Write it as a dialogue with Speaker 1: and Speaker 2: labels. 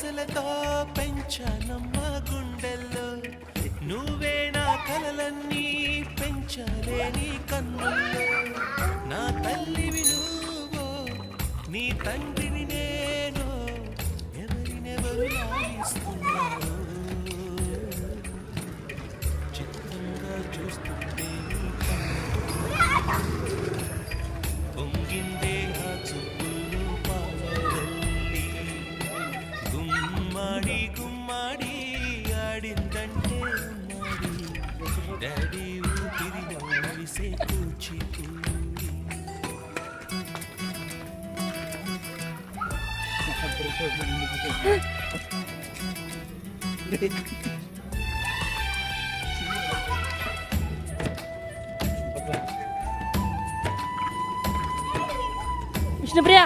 Speaker 1: ఆశలతో పెంచానమ్మ గుండెల్లో నువ్వే నా కలలన్నీ పెంచలేని కన్నుల్లో నా తల్లివి నువ్వో నీ తండ్రిని నేను ఎవరినెవరు లాగిస్తున్నారు చిత్రంగా చూస్తుంటే పొంగిందే ఆ చూపులు పాలల్లి గుమ్మాడి గుమ్మాడి ఆడిందంటే ఉమ్మాడి డాడీ ఊపిరిలో విసే కూచిపూడి
Speaker 2: విష్ణుప్రియ